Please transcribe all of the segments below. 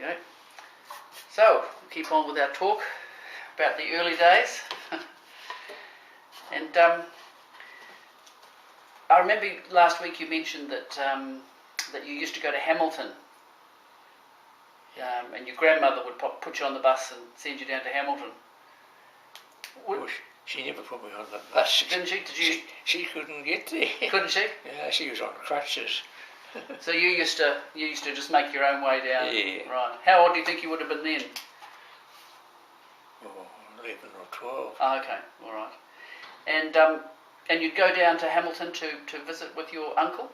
you go. So, we'll keep on with our talk about the early days. And I remember last week you mentioned that that you used to go to Hamilton, and your grandmother would put you on the bus and send you down to Hamilton. Well, she never put me on the bus. Didn't she? Did you? She couldn't get there. Couldn't she? Yeah, she was on crutches. So you used to just make your own way down. Yeah. Right. How old do you think you would have been then? Oh, 11 or 12. Oh, okay. All right. And you'd go down to Hamilton to visit with your uncle?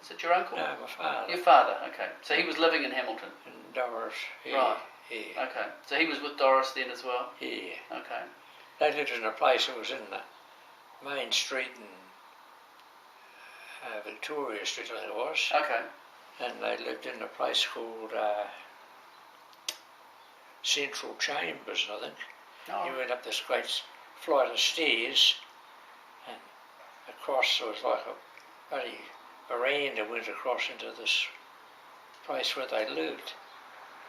Is it your uncle? No, my father. Your father, okay. So he was living in Hamilton? And Doris, yeah. Right. Yeah. Okay. So he was with Doris then as well? Yeah. Okay. They lived in a place that was in the main street in Victoria Street, I think it was. Okay. And they lived in a place called Central Chambers, I think. Oh. You went up this great flight of stairs, and across there was like a bloody veranda went across into this place where they lived.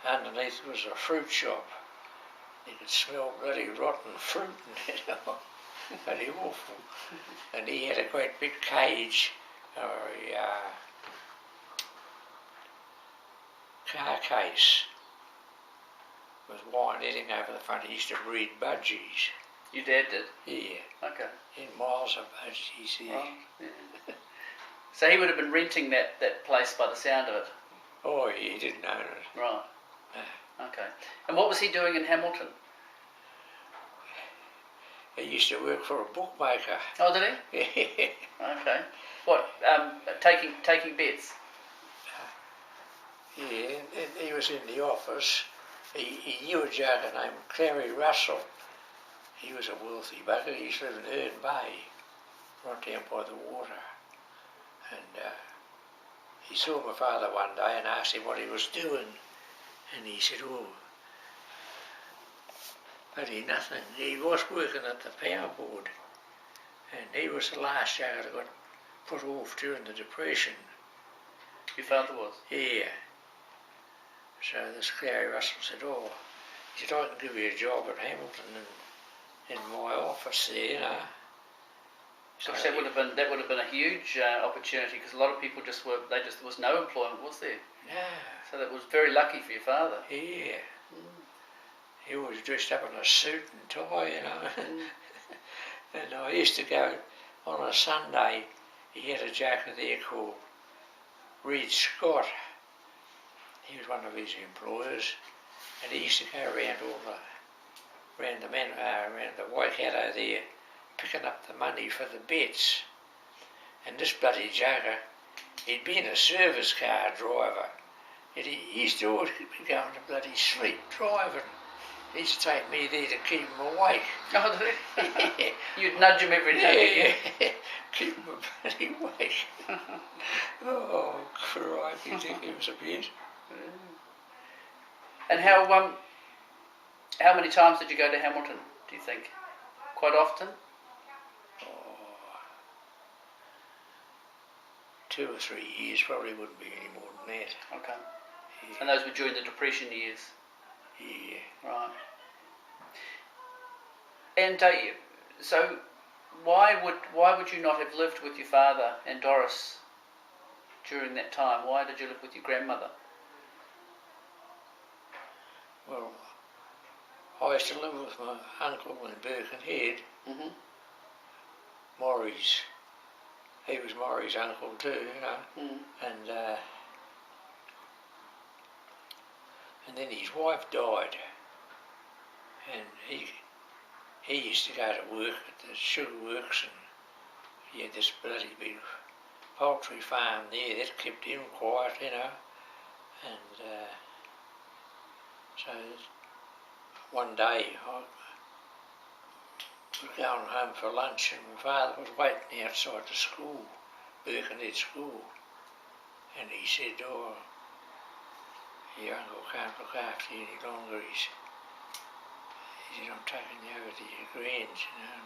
Underneath was a fruit shop. You could smell bloody rotten fruit in it. Bloody awful. And he had a great big cage, or a car case with wire netting over the front. He used to breed budgies. Your dad did? Yeah. Okay. In miles of budgies, yeah. Right. Yeah. So he would have been renting that place by the sound of it? Oh, yeah, he didn't own it. Right. Okay. And what was he doing in Hamilton? He used to work for a bookmaker. Oh, did he? Okay. What? Taking bets? Yeah, and he was in the office. He knew a joker named Clary Russell. He was a wealthy bugger. He used to live in Herne Bay, right down by the water. And he saw my father one day and asked him what he was doing. And he said, oh, bloody nothing. He was working at the power board. And he was the last joker that got put off during the Depression. Your father was? Yeah. So this Clary Russell said, oh, he said, I can give you a job at Hamilton in my office there, you know. Gosh, that would have been a huge opportunity, because a lot of people there was no employment, was there? No. So that was very lucky for your father. Yeah. He was dressed up in a suit and tie, you know. And I used to go on a Sunday. He had a joker there called Reed Scott. He was one of his employers, and he used to go around around the Waikato there, picking up the money for the bets. And this bloody joker, he'd been a service car driver, and he used to always be going to bloody sleep driving. He used to take me there to keep him awake. Oh, did he? You'd nudge him every day, yeah. Keep him bloody awake. Oh, crikey, he was a bit. And how many times did you go to Hamilton, do you think? Quite often? Oh, 2 or 3 years, probably wouldn't be any more than that. Okay. Yeah. And those were during the Depression years? Yeah. Right. And so why would you not have lived with your father and Doris during that time? Why did you live with your grandmother? Well, I used to live with my uncle in Birkenhead. Mm-hmm. Maury's. He was Maury's uncle too, you know. Mm. And then his wife died, and he used to go to work at the sugar works, and he had this bloody big poultry farm there that kept him quiet, you know. And so one day I was going home for lunch, and my father was waiting outside the school, Birkenhead School, and he said, oh, your uncle can't look after you any longer. He said, I'm taking you over to your grands, you know,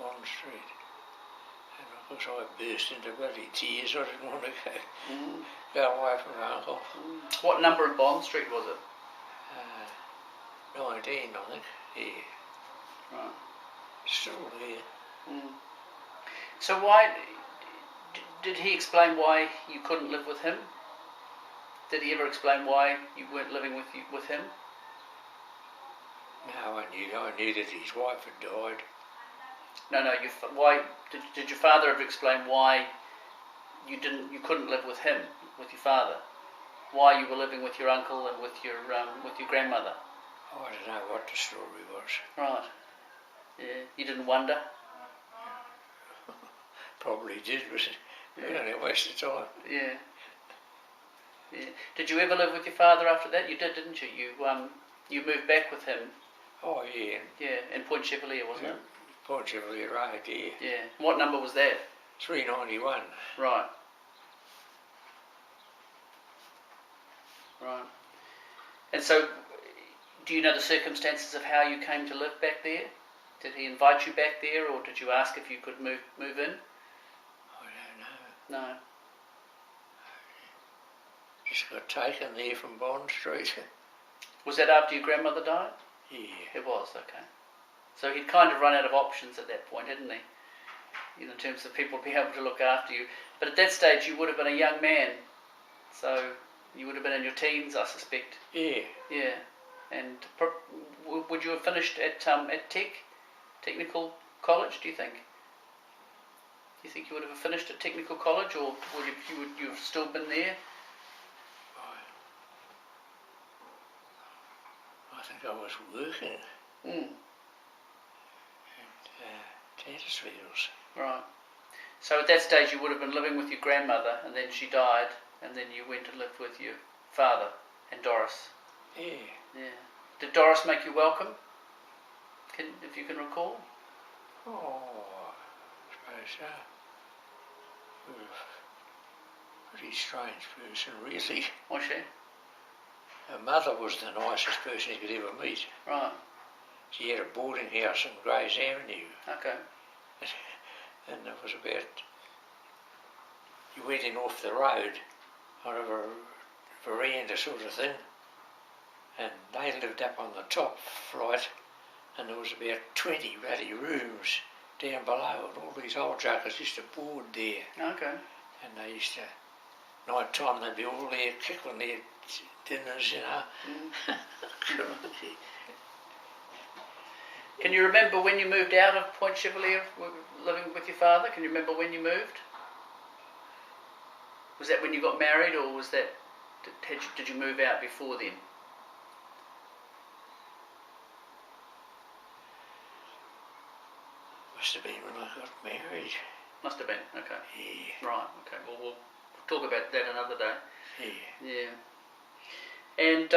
on Bond Street. And of course I burst into bloody tears. I didn't want to go away from my uncle. What number of Bond Street was it? 19, I think. Yeah. Right. Still there. Mm. So why did he explain why you couldn't live with him? Did he ever explain why you weren't living with him? No, I knew that his wife had died. No. Why did your father ever explain why you couldn't live with him, with your father? Why you were living with your uncle and with your grandmother? I don't know what the story was. Right. Yeah. You didn't wonder? Probably did, but it only a waste of time. Yeah. Yeah. Did you ever live with your father after that? You did, didn't you? You moved back with him. Oh yeah. Yeah, in Point Chevalier, wasn't it? Point Chevalier Road, yeah. Yeah. What number was that? 391. Right. Right. And so, do you know the circumstances of how you came to live back there? Did he invite you back there, or did you ask if you could move in? I don't know. No. Just got taken there from Bond Street. Was that after your grandmother died? Yeah. It was, okay. So he'd kind of run out of options at that point, hadn't he? You know, in terms of people being able to look after you. But at that stage, you would have been a young man. So you would have been in your teens, I suspect. Yeah. Yeah. And would you have finished at technical college, do you think? Do you think you would have finished at technical college, or would you have still been there? I think I was working at Tattersfields. Right. So at that stage you would have been living with your grandmother, and then she died, and then you went and lived with your father and Doris. Yeah. Yeah. Did Doris make you welcome? If you can recall? Oh, I suppose so. Pretty strange person, really. Was she? Her mother was the nicest person you could ever meet. Right. She had a boarding house on Grays Avenue. Okay. And it was about, you went in off the road on a veranda sort of thing, and they lived up on the top flight, and there was about 20 ruddy rooms down below, and all these old jokers used to board there. Okay. And they used to, night time they'd be all there kickling their dinners, you know. Can you remember when you moved out of Point Chevalier, living with your father? Can you remember when you moved? Was that when you got married, or was that did you move out before then? Must have been when I got married. Must have been. Okay. Yeah. Right. Okay. Well, we'll talk about that another day. Yeah. Yeah. And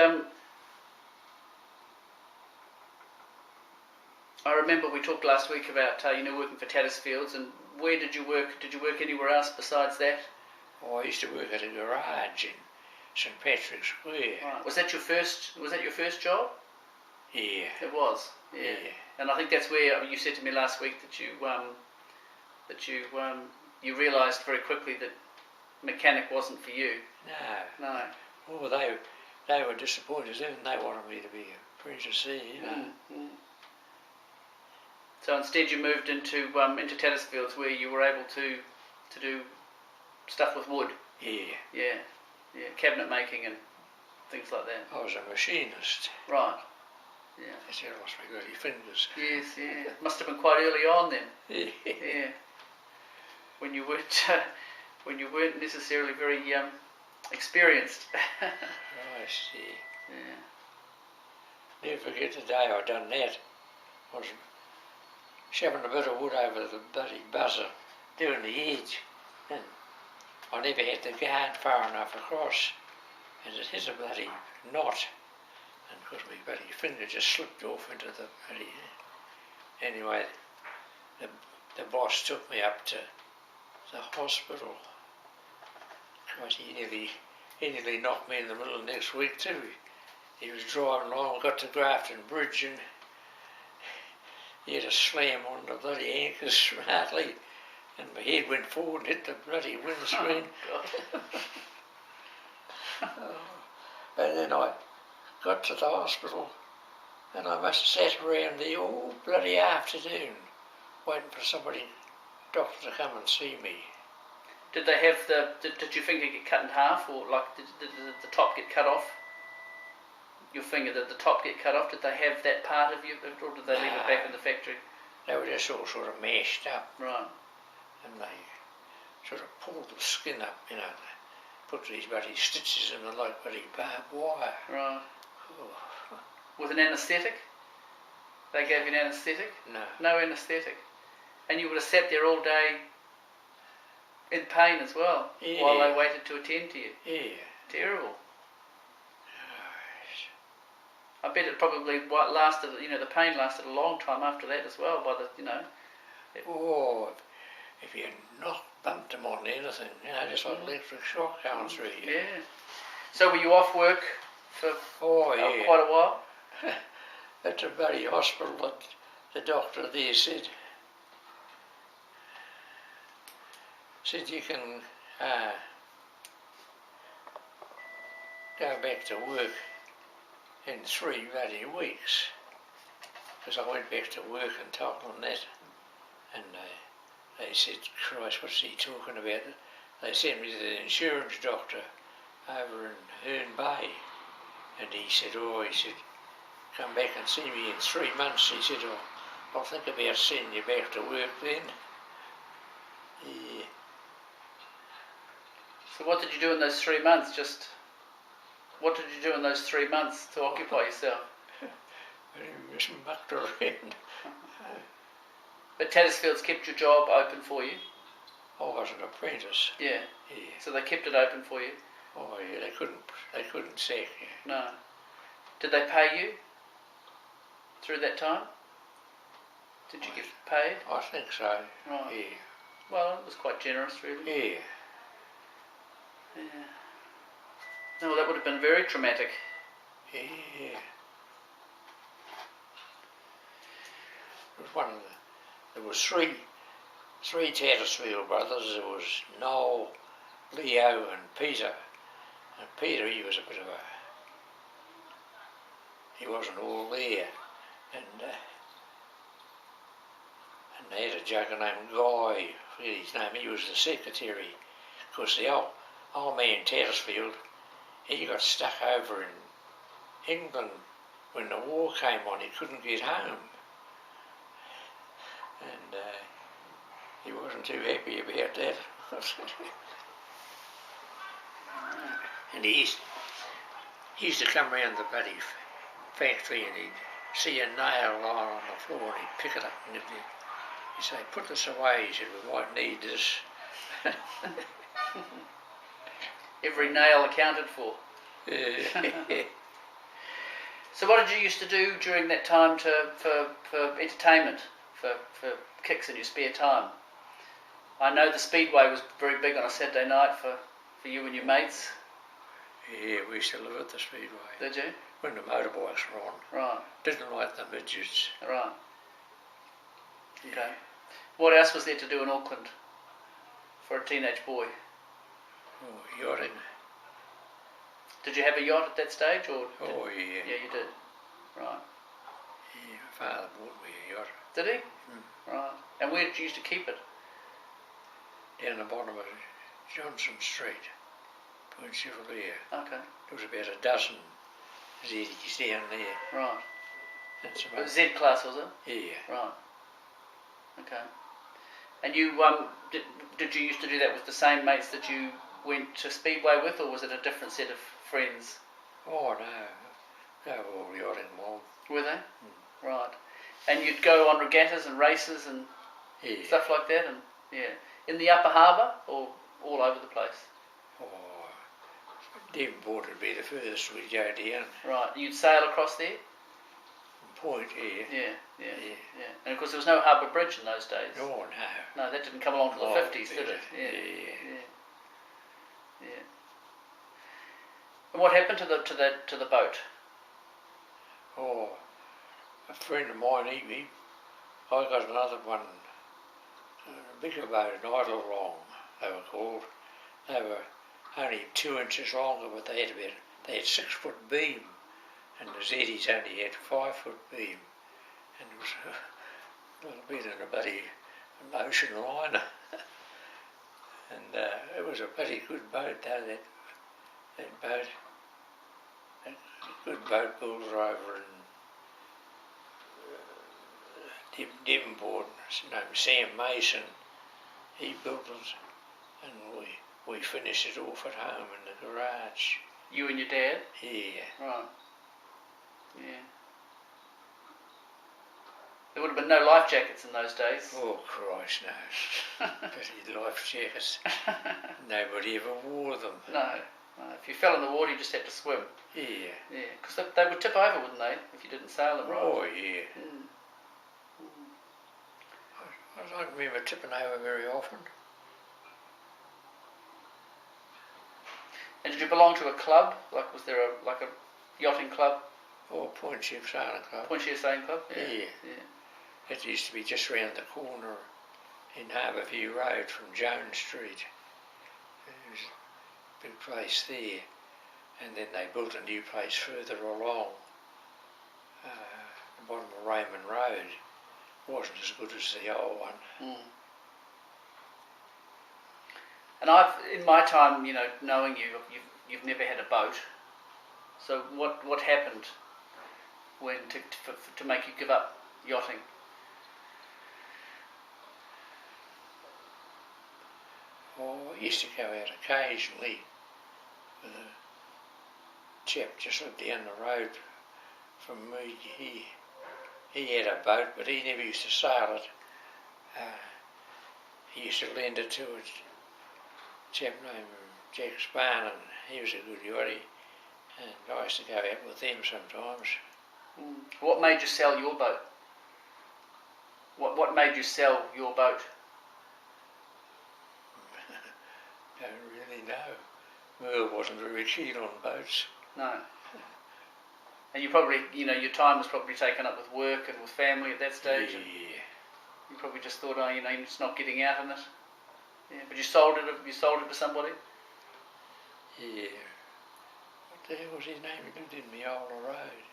I remember we talked last week about working for Tattersfields, and where did you work? Did you work anywhere else besides that? Oh, I used to work at a garage in St Patrick's Square. Right. Was that your first job? Yeah. It was. Yeah. And I think that's where you said to me last week that you realised very quickly that mechanic wasn't for you. No. No. Oh, they were disappointed and they wanted me to be an apprentice, you know. Mm. So instead you moved into Tattersfields, where you were able to do stuff with wood. Yeah. Yeah, cabinet making and things like that. I was a machinist. Right. Yeah. That's how I lost my bloody fingers. Yes, yeah. Must have been quite early on then. Yeah. When you weren't necessarily very experienced. I see. Yeah. Never forget the day I done that. I was shoving a bit of wood over the bloody buzzer doing the edge, and I never had the guard far enough across, and it hit a bloody knot, and of course my bloody finger just slipped off into the bloody... Anyway, the boss took me up to the hospital. Christ, he nearly knocked me in the middle of next week too. He was driving along, got to Grafton Bridge, and he had to slam on the bloody anchors smartly, and my head went forward and hit the bloody windscreen. Oh, God. And then I got to the hospital and I must have sat around the all bloody afternoon waiting for somebody, doctor, to come and see me. Did they have did your finger get cut in half, or like did the top get cut off? Your finger, did the top get cut off? Did they have that part of you, or did they leave it back in the factory? They were just all sort of mashed up. Right. And they sort of pulled the skin up, you know, they put these bloody stitches in the like bloody barbed wire. Right. Oh. With an anaesthetic? They gave you an anaesthetic? No. No anaesthetic. And you would have sat there all day in pain as well, Yeah. while they waited to attend to you. Yeah. Terrible. I bet it probably lasted, you know, the pain lasted a long time after that as well, by the, you know. Oh, if you bumped them on anything, you know, just like electric shock going through you. Yeah. So were you off work for quite a while? At the bloody hospital, the doctor there said you can go back to work in 3 bloody weeks, because I went back to work and told them that, and they said, Christ, what's he talking about? They sent me to the insurance doctor over in Herne Bay, and he said, come back and see me in 3 months. He said, I'll think about sending you back to work then. Yeah. So what did you do in those 3 months? What did you do in those 3 months to occupy yourself? I just mucked around. But Tattersfield's kept your job open for you? I was an apprentice. Yeah. Yeah. So they kept it open for you? Oh yeah, they couldn't sack you. No. Did they pay you through that time? Did you get paid? I think so. Right. Yeah. Well, it was quite generous, really. Yeah. Yeah. No, that would have been very traumatic. Yeah. There was three Tattersfield brothers. There was Noel, Leo and Peter. And Peter, he was a bit of he wasn't all there. And they had a joker named Guy, his name, he was the secretary. Of course, the old man Tattersfield, he got stuck over in England when the war came on. He couldn't get home. And he wasn't too happy about that. And he used to come round the bloody factory and he'd see a nail lying on the floor and he'd pick it up and he'd say, put this away. He said, we might need this. Every nail accounted for. So what did you used to do during that time for entertainment, for kicks in your spare time? I know the Speedway was very big on a Saturday night for you and your mates. Yeah, we used to live at the Speedway. Did you? When the motorbikes were on. Right. Didn't like the midgets. Right. Okay. What else was there to do in Auckland for a teenage boy? Oh, yachting. Did you have a yacht at that stage, or? Oh yeah. Yeah, you did. Right. Yeah, my father bought me a yacht. Did he? Right. And where did you used to keep it? Down the bottom of Johnson Street, Point Chevalier. Okay. There was about a dozen Z's down there. Right. That's It about was Z class, was it? Yeah. Right. Okay. And you did you used to do that with the same mates that you went to Speedway with, or was it a different set of friends? Oh no, they were all yachting along. Were they? Right. And you'd go on regattas and races and stuff like that, and in the Upper Harbour or all over the place? Oh, Devonport would be the furthest we'd go down. Right. You'd sail across there? Point, Yeah. And of course there was no harbour bridge in those days. Oh no. No, that didn't come along till the 50s, did it? Yeah. And what happened to the boat? Oh, a friend of mine, I got another one, a bigger boat, an idle long, they were called. They were only 2 inches longer, but they had 6 foot beam and the Zeddies only had 5 foot beam, and it was a little bit in a bloody ocean liner. And it was a pretty good boat though, that boat. A good boat builder over in Devonport, his name Sam Mason. He built it, and we finished it off at home in the garage. You and your dad? Yeah. Right. Yeah. There would have been no life jackets in those days. Oh Christ, no. Bloody life jackets. Nobody ever wore them. No. If you fell in the water, you just had to swim. Yeah. Yeah, because they would tip over, wouldn't they, if you didn't sail them right? Oh yeah. Mm. I don't remember tipping over very often. And did you belong to a club? Like, was there a yachting club? Oh, Point Ship Sailing Club. Point Ship Sailing Club? Yeah. It used to be just round the corner in Harbourview Road from Jones Street. There was a big place there, and then they built a new place further along, the bottom of Raymond Road. Wasn't as good as the old one. Mm. And in my time, knowing you've never had a boat. So what happened when to make you give up yachting? Oh, I used to go out occasionally with a chap just lived down the road from me. He had a boat, but he never used to sail it. He used to lend it to a chap named Jack Sparn, and he was a good yachty, and I used to go out with them sometimes. Mm. What made you sell your boat? What made you sell your boat? Don't really know. Merle wasn't very keen on boats. No. And you probably, your time was probably taken up with work and with family at that stage. Yeah. And you probably just thought, you're just not getting out in it. Yeah. But you sold it. You sold it to somebody. Yeah. What the hell was his name? He lived in Meola Road.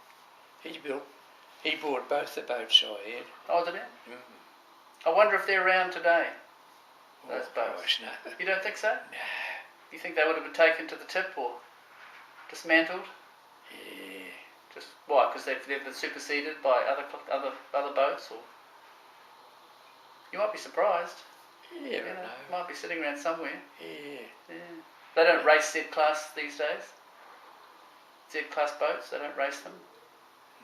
He bought both the boats I had. Oh, did he? Mm. I wonder if they're around today. Those boats. Gosh, no. You don't think so? No. You think they would have been taken to the tip or dismantled? Yeah. Just why? Because they've been superseded by other boats, or you might be surprised. You never know. Might be sitting around somewhere. Yeah. Yeah. They don't race Z-class these days. Z-class boats, they don't race them.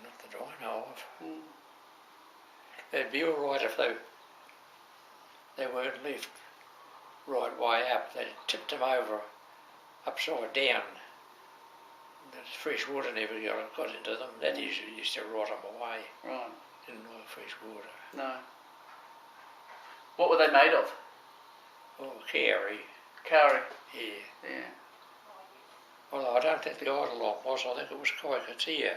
Not that I know of. Mm. They'd be all right if they weren't left right way up. They tipped them over upside down. The fresh water never got into them. That usually used to rot them away. Right. Didn't like fresh water. No. What were they made of? Oh, Carey. Kauri. Yeah. Yeah. Well, I don't think the Eidolon was. I think it was Kaikatea.